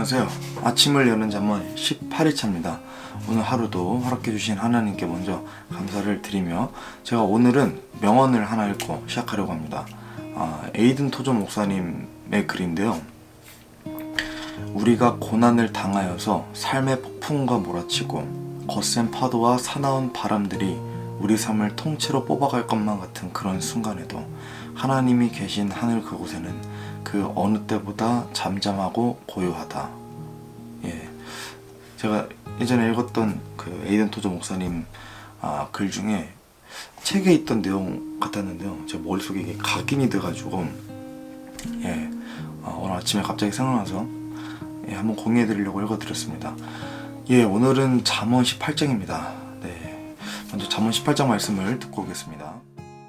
안녕하세요. 아침을 여는 잠언 18일차입니다. 오늘 하루도 허락해 주신 하나님께 먼저 감사를 드리며 제가 오늘은 명언을 하나 읽고 시작하려고 합니다. 에이든 토저 목사님의 글인데요. 우리가 고난을 당하여서 삶의 폭풍과 몰아치고 거센 파도와 사나운 바람들이 우리 삶을 통째로 뽑아갈 것만 같은 그런 순간에도 하나님이 계신 하늘 그곳에는 그 어느 때보다 잠잠하고 고요하다. 제가 예전에 읽었던 그 에이든 토저 목사님 글 중에 책에 있던 내용 같았는데요. 제 머릿속에 이게 각인이 돼가지고 오늘 아침에 갑자기 생각나서 한번 공유해드리려고 읽어드렸습니다. 오늘은 잠언 18장입니다. 먼저 잠언 18장 말씀을 듣고 오겠습니다.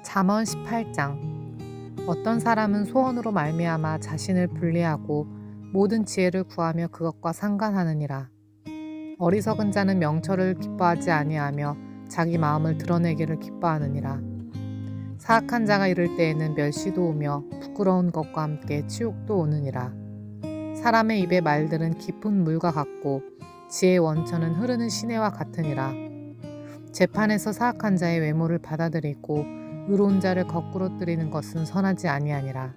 잠언 18장. 어떤 사람은 소원으로 말미암아 자신을 불리하고 모든 지혜를 구하며 그것과 상관하느니라. 어리석은 자는 명철을 기뻐하지 아니하며 자기 마음을 드러내기를 기뻐하느니라. 사악한 자가 이를 때에는 멸시도 오며 부끄러운 것과 함께 치욕도 오느니라. 사람의 입의 말들은 깊은 물과 같고 지혜의 원천은 흐르는 시내와 같으니라. 재판에서 사악한 자의 외모를 받아들이고 의로운 자를 거꾸로 뜨리는 것은 선하지 아니하니라.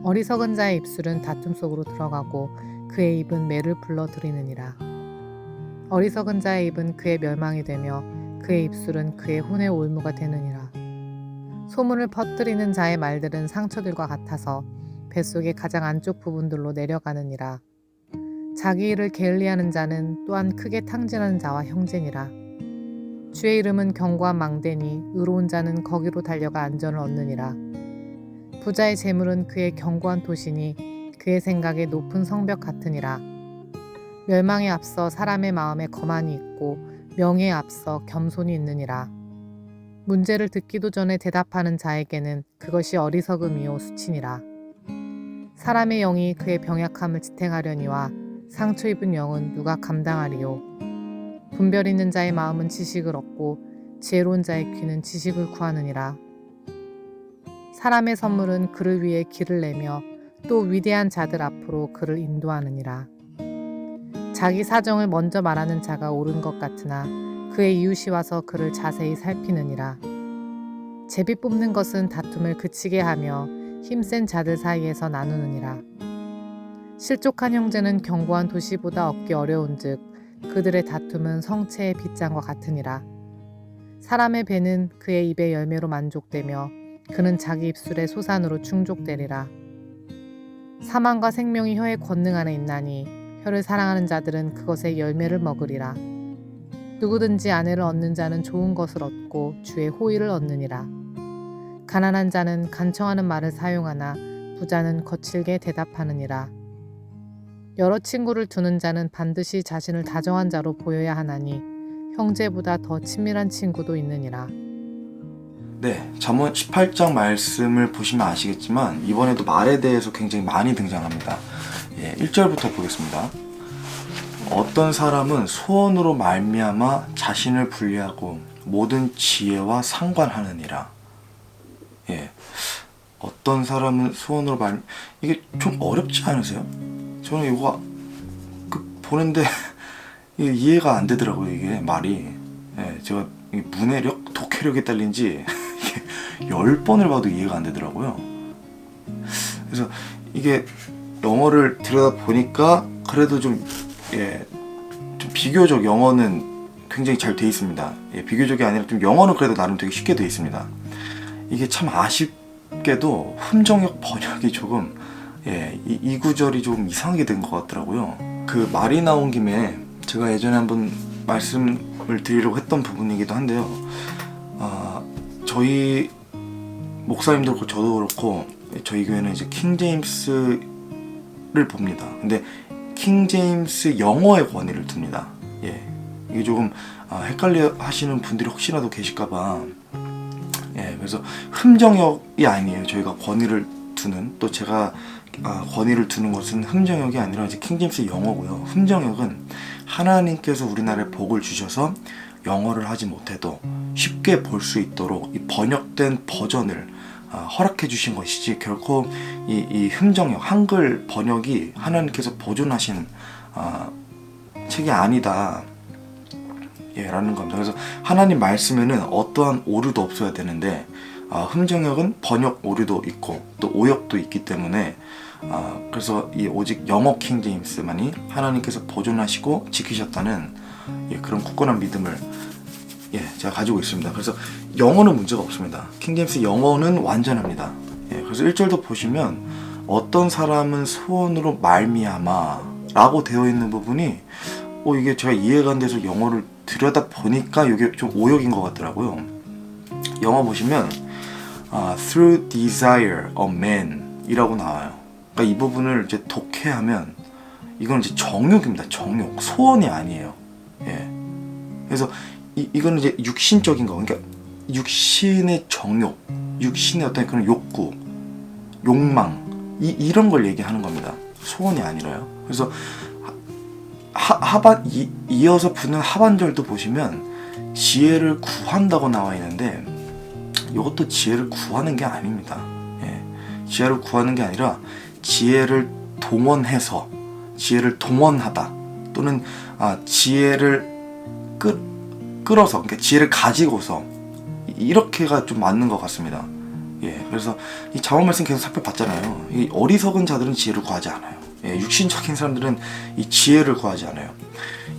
어리석은 자의 입술은 다툼 속으로 들어가고 그의 입은 매를 불러들이느니라. 어리석은 자의 입은 그의 멸망이 되며 그의 입술은 그의 혼의 올무가 되느니라. 소문을 퍼뜨리는 자의 말들은 상처들과 같아서 뱃속의 가장 안쪽 부분들로 내려가느니라. 자기 일을 게을리하는 자는 또한 크게 탕진하는 자와 형제니라. 주의 이름은 견고한 망대니 의로운 자는 거기로 달려가 안전을 얻느니라. 부자의 재물은 그의 견고한 도시니 그의 생각에 높은 성벽 같으니라. 멸망에 앞서 사람의 마음에 거만이 있고 명예에 앞서 겸손이 있느니라. 문제를 듣기도 전에 대답하는 자에게는 그것이 어리석음이요 수치니라. 사람의 영이 그의 병약함을 지탱하려니와 상처 입은 영은 누가 감당하리요. 분별 있는 자의 마음은 지식을 얻고 지혜로운 자의 귀는 지식을 구하느니라. 사람의 선물은 그를 위해 길을 내며 또 위대한 자들 앞으로 그를 인도하느니라. 자기 사정을 먼저 말하는 자가 옳은 것 같으나 그의 이웃이 와서 그를 자세히 살피느니라. 제비 뽑는 것은 다툼을 그치게 하며 힘센 자들 사이에서 나누느니라. 실족한 형제는 견고한 도시보다 얻기 어려운즉 그들의 다툼은 성체의 빗장과 같으니라. 사람의 배는 그의 입의 열매로 만족되며 그는 자기 입술의 소산으로 충족되리라. 사망과 생명이 혀의 권능 안에 있나니 혀를 사랑하는 자들은 그것의 열매를 먹으리라. 누구든지 아내를 얻는 자는 좋은 것을 얻고 주의 호의를 얻느니라. 가난한 자는 간청하는 말을 사용하나 부자는 거칠게 대답하느니라. 여러 친구를 두는 자는 반드시 자신을 다정한 자로 보여야 하나니 형제보다 더 친밀한 친구도 있느니라. 잠언 18장 말씀을 보시면 아시겠지만 이번에도 말에 대해서 굉장히 많이 등장합니다. 1절부터 보겠습니다. 어떤 사람은 소원으로 말미암아 자신을 불리하고 모든 지혜와 상관하느니라. 어떤 사람은 소원으로 이게 좀 어렵지 않으세요? 저는 이거 보는데 이해가 안 되더라고요. 이게 말이 제가 문해력, 독해력에 딸린지 10번을 봐도 이해가 안 되더라고요. 그래서 이게 영어를 들여다보니까 그래도 좀 비교적 영어는 굉장히 잘 돼 있습니다. 비교적이 아니라 좀 영어는 그래도 나름 되게 쉽게 돼 있습니다. 이게 참 아쉽게도 흠정역 번역이 조금 이 구절이 좀 이상하게 된 것 같더라고요. 그 말이 나온 김에 제가 예전에 한번 말씀을 드리려고 했던 부분이기도 한데요. 저희 목사님도 그렇고 저도 그렇고 저희 교회는 이제 킹제임스를 봅니다. 근데 킹제임스 영어의 권위를 둡니다. 이게 조금 헷갈려 하시는 분들이 혹시라도 계실까봐 그래서 흠정역이 아니에요. 저희가 권위를 두는, 또 제가 권위를 두는 것은 흠정역이 아니라 이제 킹제임스 영어고요. 흠정역은 하나님께서 우리나라에 복을 주셔서 영어를 하지 못해도 쉽게 볼 수 있도록 이 번역된 버전을 허락해 주신 것이지 결코 이 흠정역 한글 번역이 하나님께서 보존하신 책이 아니다. 예, 라는 겁니다. 그래서 하나님 말씀에는 어떠한 오류도 없어야 되는데 흠정역은 번역 오류도 있고 또 오역도 있기 때문에 그래서 이 오직 영어 킹제임스만이 하나님께서 보존하시고 지키셨다는 그런 굳건한 믿음을 제가 가지고 있습니다. 그래서 영어는 문제가 없습니다. 킹제임스 영어는 완전합니다. 그래서 1절도 보시면 어떤 사람은 소원으로 말미암아 라고 되어 있는 부분이 이게 제가 이해가 안 돼서 영어를 들여다 보니까 이게 좀 오역인 것 같더라고요. 영어 보시면 through desire of man 이라고 나와요. 그러니까 이 부분을 이제 독해하면 이건 이제 정욕입니다. 정욕. 소원이 아니에요. 그래서 이거는 이제 육신적인 거. 그러니까 육신의 정욕, 육신의 어떤 그런 욕구, 욕망 이런 걸 얘기하는 겁니다. 소원이 아니라요. 그래서 이어서 붙는 하반절도 보시면 지혜를 구한다고 나와 있는데 이것도 지혜를 구하는 게 아닙니다. 지혜를 구하는 게 아니라 지혜를 동원해서 지혜를 동원하다 또는 지혜를 끌어서 그러니까 지혜를 가지고서 이렇게가 좀 맞는 것 같습니다. 그래서 이 자문 말씀 계속 살펴봤잖아요. 이 어리석은 자들은 지혜를 구하지 않아요. 육신적인 사람들은 이 지혜를 구하지 않아요.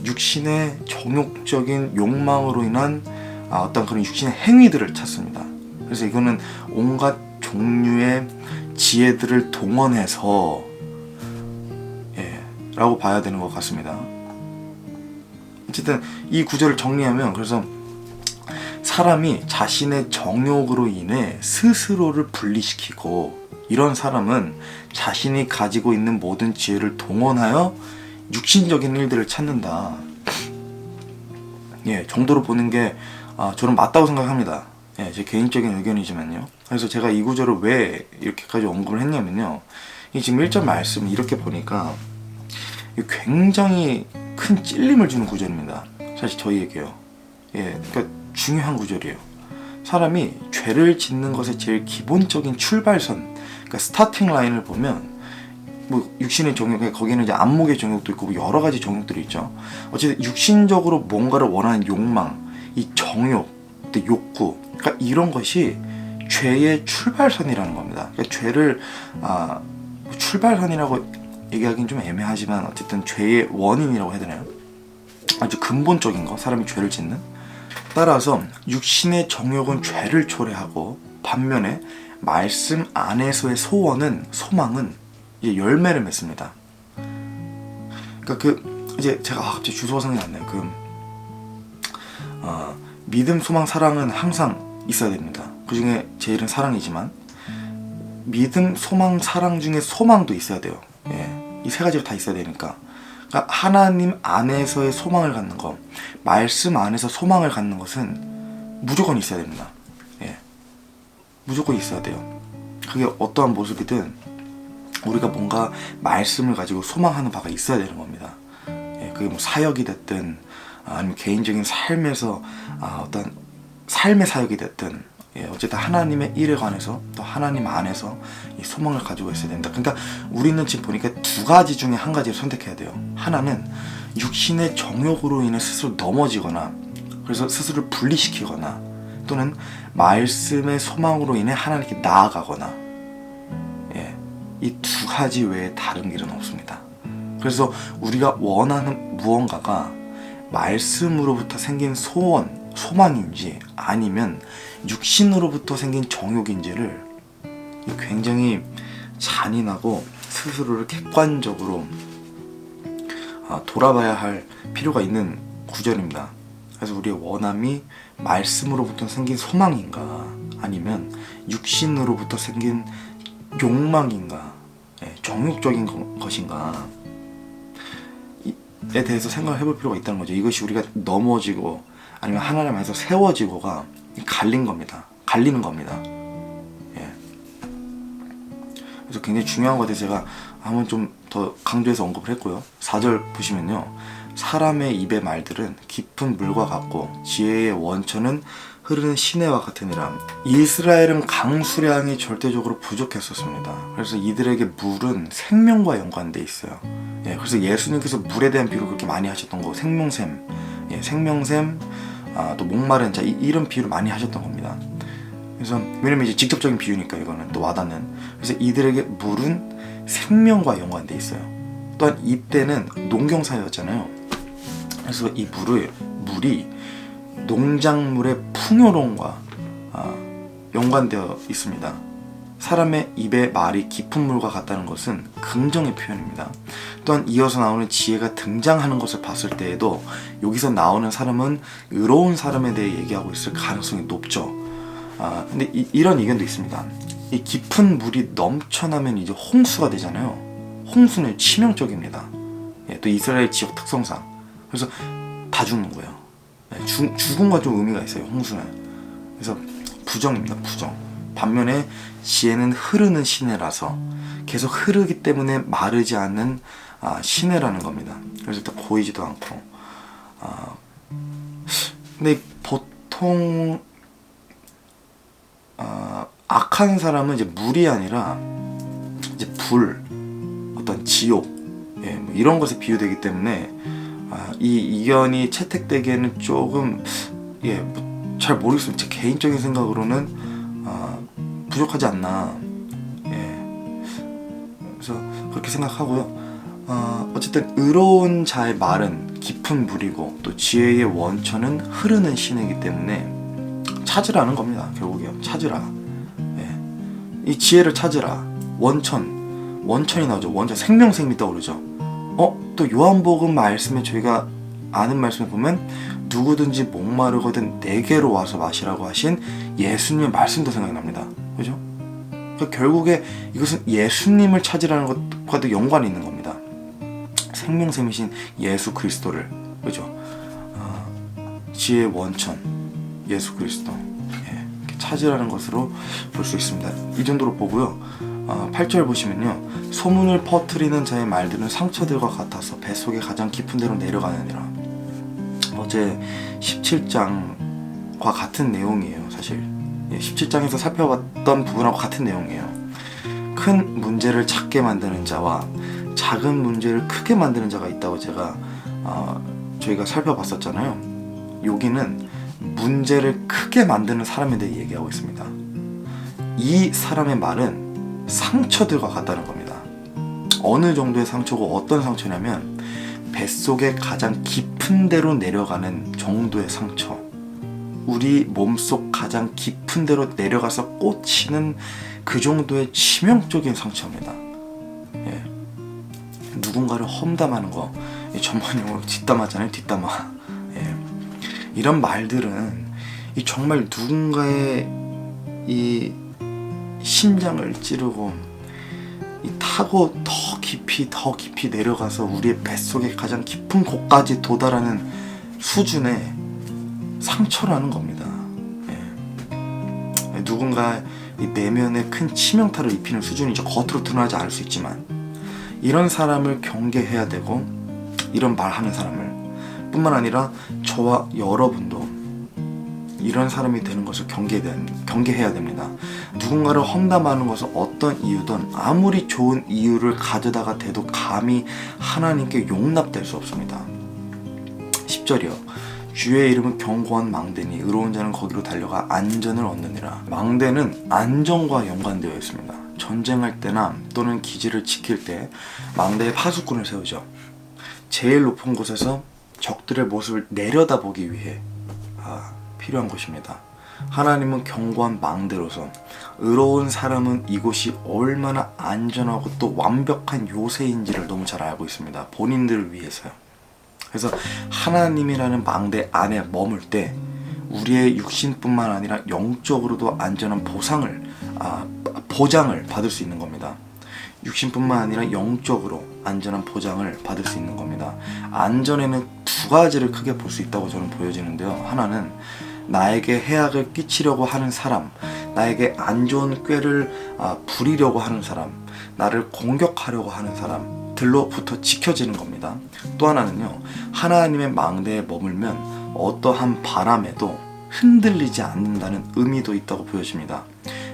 육신의 정욕적인 욕망으로 인한 어떤 그런 육신의 행위들을 찾습니다. 그래서 이거는 온갖 종류의 지혜들을 동원해서 라고 봐야 되는 것 같습니다. 어쨌든 이 구절을 정리하면 그래서 사람이 자신의 정욕으로 인해 스스로를 분리시키고 이런 사람은 자신이 가지고 있는 모든 지혜를 동원하여 육신적인 일들을 찾는다. 정도로 보는 게 저는 맞다고 생각합니다. 제 개인적인 의견이지만요. 그래서 제가 이 구절을 왜 이렇게까지 언급을 했냐면요. 이 지금 1절 말씀 이렇게 보니까 굉장히 큰 찔림을 주는 구절입니다. 사실 저희에게요. 그러니까 중요한 구절이에요. 사람이 죄를 짓는 것의 제일 기본적인 출발선, 그러니까 스타팅 라인을 보면 뭐 육신의 정욕, 거기는 이제 안목의 정욕도 있고 뭐 여러 가지 정욕들이 있죠. 어쨌든 육신적으로 뭔가를 원하는 욕망, 이 정욕, 또 욕구, 그러니까 이런 것이 죄의 출발선이라는 겁니다. 그러니까 죄를 출발선이라고 얘기하기는 좀 애매하지만 어쨌든 죄의 원인이라고 해야 되나요? 아주 근본적인 거, 사람이 죄를 짓는. 따라서 육신의 정욕은 죄를 초래하고 반면에 말씀 안에서의 소망은 이제 열매를 맺습니다. 그러니까 이제 제가 갑자기 주소가 생각이 안 나요. 믿음, 소망, 사랑은 항상 있어야 됩니다. 그 중에 제일은 사랑이지만 믿음, 소망, 사랑 중에 소망도 있어야 돼요. 이 세 가지가 다 있어야 되니까. 그러니까 하나님 안에서의 소망을 갖는 것, 말씀 안에서 소망을 갖는 것은 무조건 있어야 됩니다. 무조건 있어야 돼요. 그게 어떠한 모습이든 우리가 뭔가 말씀을 가지고 소망하는 바가 있어야 되는 겁니다. 그게 뭐 사역이 됐든 아니면 개인적인 삶에서 어떤 삶의 사역이 됐든 어쨌든 하나님의 일에 관해서 또 하나님 안에서 이 소망을 가지고 있어야 된다. 그러니까 우리는 지금 보니까 두 가지 중에 한 가지를 선택해야 돼요. 하나는 육신의 정욕으로 인해 스스로 넘어지거나 그래서 스스로를 분리시키거나 또는 말씀의 소망으로 인해 하나님께 나아가거나 이 두 가지 외에 다른 길은 없습니다. 그래서 우리가 원하는 무언가가 말씀으로부터 생긴 소망인지 아니면 육신으로부터 생긴 정욕인지를 굉장히 잔인하고 스스로를 객관적으로 돌아봐야 할 필요가 있는 구절입니다. 그래서 우리의 원함이 말씀으로부터 생긴 소망인가 아니면 육신으로부터 생긴 욕망인가, 정욕적인 것인가 에 대해서 생각을 해볼 필요가 있다는 거죠. 이것이 우리가 넘어지고 아니면 하나님 안에서 세워지고가 갈리는 겁니다. 그래서 굉장히 중요한 것 같아서 제가 한번 좀 더 강조해서 언급을 했고요. 4절 보시면요. 사람의 입의 말들은 깊은 물과 같고 지혜의 원천은 흐르는 시내와 같으니라. 이스라엘은 강수량이 절대적으로 부족했었습니다. 그래서 이들에게 물은 생명과 연관돼 있어요. 예, 그래서 예수님께서 물에 대한 비유를 그렇게 많이 하셨던 거, 생명샘, 예, 생명샘, 또 목마른 자, 이런 비유를 많이 하셨던 겁니다. 그래서 왜냐면 이제 직접적인 비유니까 이거는 또 와닿는. 그래서 이들에게 물은 생명과 연관돼 있어요. 또한 이때는 농경사회였잖아요. 그래서 이 물이 농작물의 풍요로움과 연관되어 있습니다. 사람의 입에 말이 깊은 물과 같다는 것은 긍정의 표현입니다. 또한 이어서 나오는 지혜가 등장하는 것을 봤을 때에도 여기서 나오는 사람은 의로운 사람에 대해 얘기하고 있을 가능성이 높죠. 근데 이런 의견도 있습니다. 이 깊은 물이 넘쳐나면 이제 홍수가 되잖아요. 홍수는 치명적입니다. 예, 또 이스라엘 지역 특성상. 그래서 다 죽는 거예요. 예, 죽음과 좀 의미가 있어요, 홍수는. 그래서 부정입니다, 부정. 반면에 지혜는 흐르는 시내라서 계속 흐르기 때문에 마르지 않는 시내라는 겁니다. 그래서 일단 고이지도 않고. 근데 보통 악한 사람은 이제 물이 아니라 이제 불, 어떤 지옥, 예, 뭐 이런 것에 비유되기 때문에 이 이견이 채택되기에는 조금 잘 모르겠습니다. 제 개인적인 생각으로는 부족하지 않나. 예, 그래서 그렇게 생각하고요. 어쨌든 의로운 자의 말은 깊은 물이고 또 지혜의 원천은 흐르는 시내이기 때문에 찾으라는 겁니다. 결국에요. 찾으라. 예. 이 지혜를 찾으라. 원천이 나오죠. 원천, 생명샘이 떠오르죠. 또 요한복음 말씀에 저희가 아는 말씀을 보면 누구든지 목마르거든 내게로 와서 마시라고 하신 예수님의 말씀도 생각이 납니다. 그죠? 그러니까 결국에 이것은 예수님을 찾으라는 것과도 연관이 있는 겁니다. 생명샘이신 예수 그리스도를, 그죠? 지혜의 원천 예수 그리스도, 예, 이렇게 찾으라는 것으로 볼 수 있습니다. 이 정도로 보고요. 8절 보시면요, 소문을 퍼뜨리는 자의 말들은 상처들과 같아서 뱃속에 가장 깊은 데로 내려가느니라. 어제 17장과 같은 내용이에요. 사실 17장에서 살펴봤던 부분하고 같은 내용이에요. 큰 문제를 작게 만드는 자와 작은 문제를 크게 만드는 자가 있다고 저희가 살펴봤었잖아요. 여기는 문제를 크게 만드는 사람에 대해 얘기하고 있습니다. 이 사람의 말은 상처들과 같다는 겁니다. 어느 정도의 상처고 어떤 상처냐면 뱃속에 가장 깊은 데로 내려가는 정도의 상처, 우리 몸속 가장 깊은 데로 내려가서 꽂히는 그 정도의 치명적인 상처입니다. 예. 누군가를 험담하는 거, 전문용어로 뒷담화잖아요. 뒷담화. 예. 이런 말들은 정말 누군가의 이 심장을 찌르고 타고 더 깊이 내려가서 우리의 뱃속에 가장 깊은 곳까지 도달하는 수준의 상처라는 겁니다. 예. 누군가 이 내면에 큰 치명타를 입히는 수준이죠. 겉으로 드러나지 않을 수 있지만 이런 사람을 경계해야 되고, 이런 말하는 사람을 뿐만 아니라 저와 여러분도 이런 사람이 되는 것을 경계해야 됩니다. 누군가를 험담하는 것은 어떤 이유든 아무리 좋은 이유를 가져다가 대도 감히 하나님께 용납될 수 없습니다. 10절이요. 주의 이름은 견고한 망대니 의로운 자는 거기로 달려가 안전을 얻느니라. 망대는 안전과 연관되어 있습니다. 전쟁할 때나 또는 기지를 지킬 때 망대에 파수꾼을 세우죠. 제일 높은 곳에서 적들의 모습을 내려다보기 위해 필요한 것입니다. 하나님은 견고한 망대로서 의로운 사람은 이곳이 얼마나 안전하고 또 완벽한 요새인지를 너무 잘 알고 있습니다. 본인들을 위해서요. 그래서 하나님이라는 망대 안에 머물 때 우리의 육신뿐만 아니라 영적으로도 안전한 보장을 받을 수 있는 겁니다. 육신뿐만 아니라 영적으로 안전한 보장을 받을 수 있는 겁니다. 안전에는 두 가지를 크게 볼 수 있다고 저는 보여지는데요. 하나는 나에게 해악을 끼치려고 하는 사람, 나에게 안 좋은 꾀를 부리려고 하는 사람, 나를 공격하려고 하는 사람들로부터 지켜지는 겁니다. 또 하나는요, 하나님의 망대에 머물면 어떠한 바람에도 흔들리지 않는다는 의미도 있다고 보여집니다.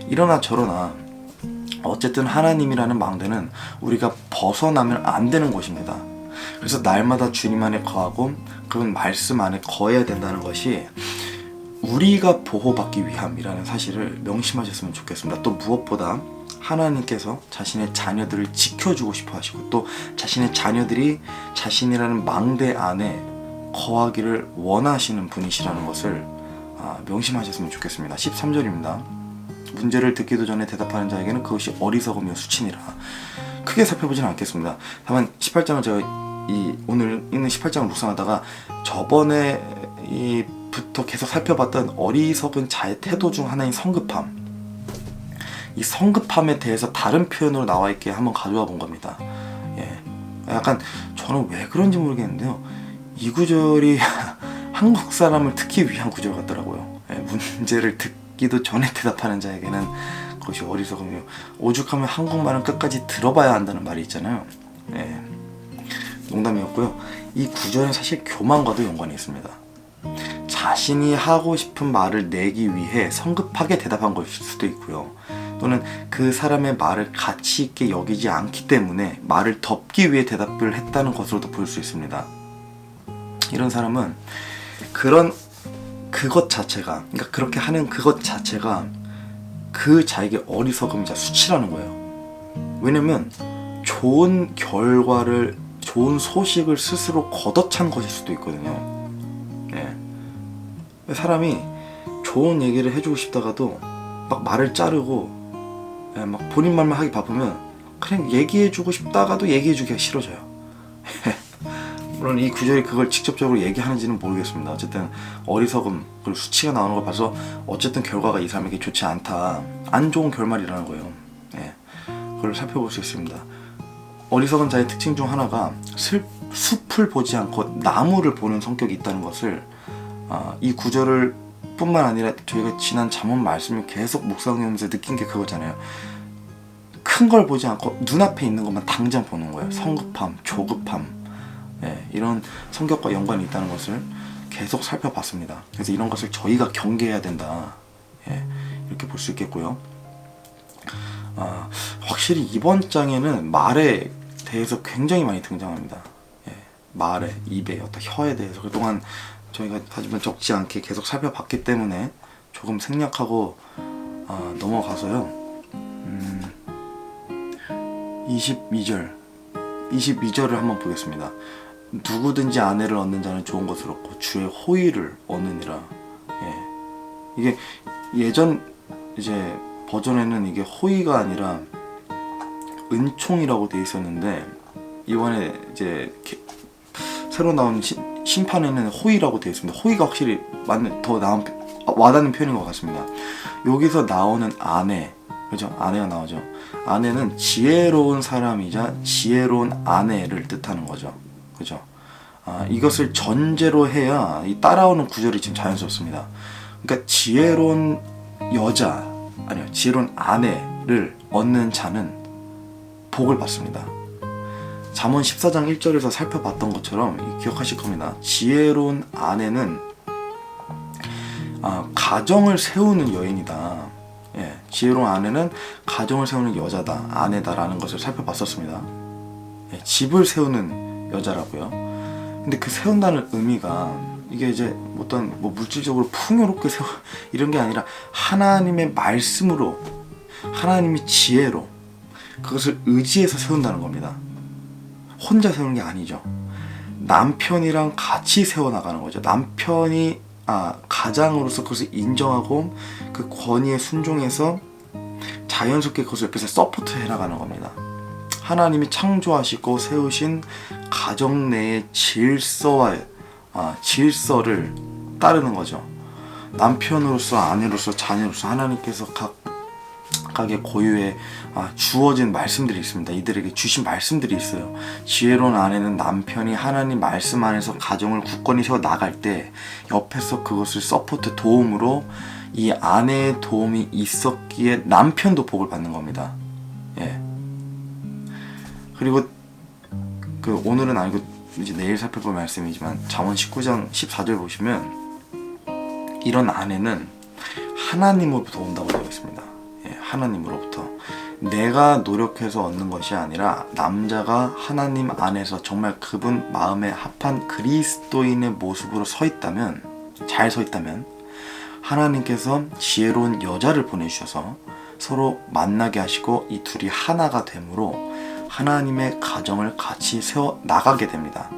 이러나 저러나 어쨌든 하나님이라는 망대는 우리가 벗어나면 안 되는 곳입니다. 그래서 날마다 주님 안에 거하고 그 말씀 안에 거해야 된다는 것이 우리가 보호받기 위함이라는 사실을 명심하셨으면 좋겠습니다. 또 무엇보다 하나님께서 자신의 자녀들을 지켜주고 싶어 하시고 또 자신의 자녀들이 자신이라는 망대 안에 거하기를 원하시는 분이시라는 것을 명심하셨으면 좋겠습니다. 13절입니다. 문제를 듣기도 전에 대답하는 자에게는 그것이 어리석음이요 수치니라. 크게 살펴보지는 않겠습니다. 다만 18장을 제가 오늘 있는 18장을 묵상하다가 저번에 부터 계속 살펴봤던 어리석은 자의 태도 중 하나인 성급함, 이 성급함에 대해서 다른 표현으로 나와 있게 한번 가져와 본 겁니다. 예, 약간 저는 왜 그런지 모르겠는데요, 이 구절이 한국 사람을 듣기 위한 구절 같더라고요. 예, 문제를 듣기도 전에 대답하는 자에게는 그것이 어리석음이요. 오죽하면 한국말은 끝까지 들어봐야 한다는 말이 있잖아요. 예, 농담이었고요. 이 구절은 사실 교만과도 연관이 있습니다. 자신이 하고 싶은 말을 내기 위해 성급하게 대답한 것일 수도 있고요. 또는 그 사람의 말을 가치 있게 여기지 않기 때문에 말을 덮기 위해 대답을 했다는 것으로도 볼 수 있습니다. 이런 사람은 그것 자체가, 그러니까 그렇게 하는 그것 자체가 그 자에게 어리석음이자 수치라는 거예요. 왜냐면 좋은 결과를, 좋은 소식을 스스로 걷어찬 것일 수도 있거든요. 예. 사람이 좋은 얘기를 해주고 싶다가도 막 말을 자르고, 예, 막 본인 말만 하기 바쁘면 그냥 얘기해주고 싶다가도 얘기해주기가 싫어져요. 물론 이 구절이 그걸 직접적으로 얘기하는지는 모르겠습니다. 어쨌든 어리석음 그리고 수치가 나오는 걸 봐서 어쨌든 결과가 이 사람에게 좋지 않다, 안 좋은 결말이라는 거예요. 예, 그걸 살펴볼 수 있습니다. 어리석은 자의 특징 중 하나가 숲을 보지 않고 나무를 보는 성격이 있다는 것을, 이 구절을 뿐만 아니라 저희가 지난 잠언 말씀을 계속 묵상하면서 느낀 게 그거잖아요. 큰 걸 보지 않고 눈앞에 있는 것만 당장 보는 거예요. 성급함, 조급함, 예, 이런 성격과 연관이 있다는 것을 계속 살펴봤습니다. 그래서 이런 것을 저희가 경계해야 된다, 예, 이렇게 볼 수 있겠고요. 확실히 이번 장에는 말에 대해서 굉장히 많이 등장합니다. 예, 말에, 입에, 어떤 혀에 대해서 그동안 저희가 하지만 적지 않게 계속 살펴봤기 때문에 조금 생략하고 넘어가서요. 22절을 한번 보겠습니다. 누구든지 아내를 얻는 자는 좋은 것을 얻고 주의 호의를 얻느니라. 예, 이게 예전 이제 버전에는 이게 호의가 아니라 은총이라고 되어 있었는데, 이번에 이제 새로 나온 심판에는 호의라고 되어 있습니다. 호의가 확실히 더 와닿는 표현인 것 같습니다. 여기서 나오는 아내, 그죠? 아내가 나오죠. 아내는 지혜로운 사람이자 지혜로운 아내를 뜻하는 거죠. 그죠? 이것을 전제로 해야 이 따라오는 구절이 지금 자연스럽습니다. 그러니까 지혜로운 지혜로운 아내를 얻는 자는 복을 받습니다. 잠언 14장 1절에서 살펴봤던 것처럼 기억하실 겁니다. 지혜로운 아내는 가정을 세우는 여인이다. 예, 지혜로운 아내는 가정을 세우는 여자다, 아내다라는 것을 살펴봤었습니다. 예, 집을 세우는 여자라고요. 근데 그 세운다는 의미가 이게 이제 어떤 물질적으로 풍요롭게 이런 게 아니라 하나님의 말씀으로, 하나님의 지혜로 그것을 의지해서 세운다는 겁니다. 혼자 세우는 게 아니죠. 남편이랑 같이 세워나가는 거죠. 남편이 가장으로서 그것을 인정하고 그 권위에 순종해서 자연스럽게 그것을 옆에서 서포트 해나가는 겁니다. 하나님이 창조하시고 세우신 가정 내의 질서를 따르는 거죠. 남편으로서, 아내로서, 자녀로서 하나님께서 각각의 고유에 주어진 말씀들이 있습니다. 이들에게 주신 말씀들이 있어요. 지혜로운 아내는 남편이 하나님 말씀 안에서 가정을 굳건히 세워 나갈 때 옆에서 그것을 서포트, 도움으로 이 아내의 도움이 있었기에 남편도 복을 받는 겁니다. 예. 그리고 오늘은 아니고 이제 내일 살펴볼 말씀이지만 잠언 19장 14절 보시면 이런 아내는 하나님으로부터 온다고 되어 있습니다. 예, 하나님으로부터. 내가 노력해서 얻는 것이 아니라 남자가 하나님 안에서 정말 그분 마음에 합한 그리스도인의 모습으로 서 있다면, 잘 서 있다면 하나님께서 지혜로운 여자를 보내주셔서 서로 만나게 하시고 이 둘이 하나가 되므로 하나님의 가정을 같이 세워 나가게 됩니다.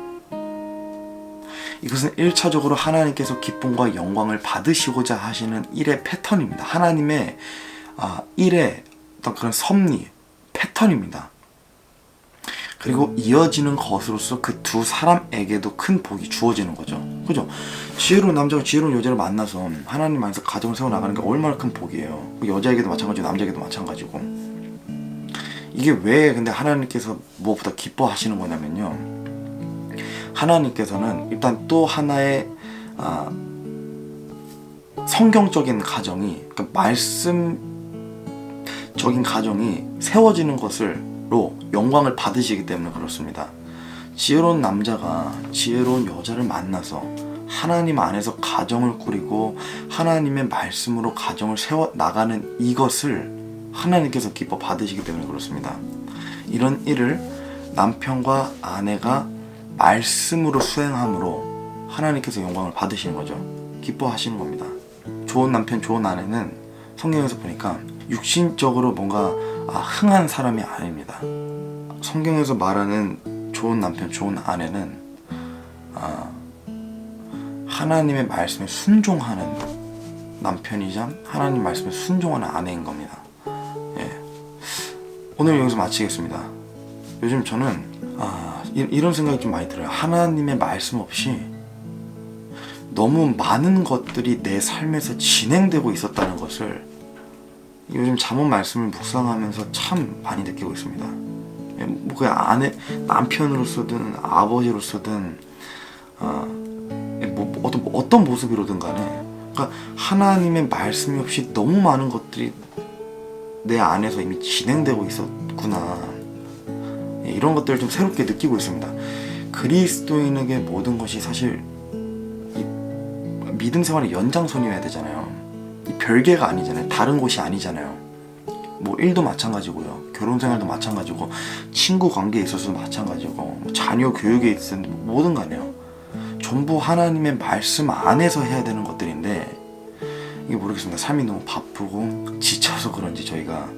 이것은 1차적으로 하나님께서 기쁨과 영광을 받으시고자 하시는 일의 패턴입니다. 하나님의 일의 어떤 그런 섭리, 패턴입니다. 그리고 이어지는 것으로서 그 두 사람에게도 큰 복이 주어지는 거죠. 그죠? 지혜로운 남자가 지혜로운 여자를 만나서 하나님 안에서 가정을 세워나가는 게 얼마나 큰 복이에요. 여자에게도 마찬가지고 남자에게도 마찬가지고. 이게 왜 근데 하나님께서 무엇보다 기뻐하시는 거냐면요, 하나님께서는 일단 또 하나의 성경적인 가정이, 그러니까 말씀적인 가정이 세워지는 것으로 영광을 받으시기 때문에 그렇습니다. 지혜로운 남자가 지혜로운 여자를 만나서 하나님 안에서 가정을 꾸리고 하나님의 말씀으로 가정을 세워 나가는 이것을 하나님께서 기뻐 받으시기 때문에 그렇습니다. 이런 일을 남편과 아내가 말씀으로 수행함으로 하나님께서 영광을 받으시는 거죠. 기뻐하시는 겁니다. 좋은 남편, 좋은 아내는 성경에서 보니까 육신적으로 뭔가 흥한 사람이 아닙니다. 성경에서 말하는 좋은 남편, 좋은 아내는 하나님의 말씀에 순종하는 남편이자 하나님 말씀에 순종하는 아내인 겁니다. 예. 오늘 여기서 마치겠습니다. 요즘 저는 이런 생각이 좀 많이 들어요. 하나님의 말씀 없이 너무 많은 것들이 내 삶에서 진행되고 있었다는 것을 요즘 잠언 말씀을 묵상하면서 참 많이 느끼고 있습니다. 뭐 그 아내, 남편으로서든 아버지로서든 어떤 모습이로든 간에, 그러니까 하나님의 말씀이 없이 너무 많은 것들이 내 안에서 이미 진행되고 있었구나, 이런 것들을 좀 새롭게 느끼고 있습니다. 그리스도인에게 모든 것이 사실 이 믿음 생활의 연장선이어야 되잖아요. 이 별개가 아니잖아요. 다른 곳이 아니잖아요. 뭐 일도 마찬가지고요, 결혼 생활도 마찬가지고, 친구 관계에 있어서도 마찬가지고, 뭐 자녀 교육에 있어서 뭐든 간에요. 전부 하나님의 말씀 안에서 해야 되는 것들인데, 이게 모르겠습니다. 삶이 너무 바쁘고 지쳐서 그런지 저희가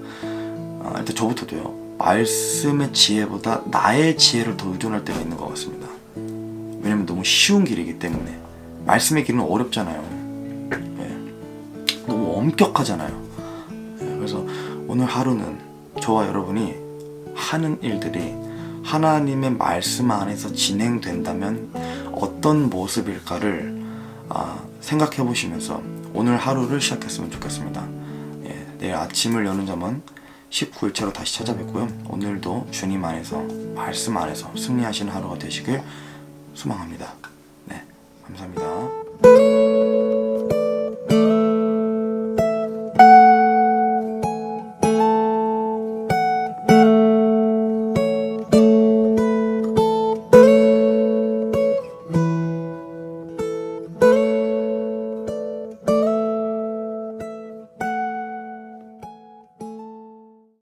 일단 저부터도요, 말씀의 지혜보다 나의 지혜를 더 의존할 때가 있는 것 같습니다. 왜냐면 너무 쉬운 길이기 때문에. 말씀의 길은 어렵잖아요. 예. 너무 엄격하잖아요. 예. 그래서 오늘 하루는 저와 여러분이 하는 일들이 하나님의 말씀 안에서 진행된다면 어떤 모습일까를 생각해 보시면서 오늘 하루를 시작했으면 좋겠습니다. 예, 내일 아침을 여는 잠은 19일차로 다시 찾아뵙고요. 오늘도 주님 안에서, 말씀 안에서 승리하시는 하루가 되시길 소망합니다. 네, 감사합니다.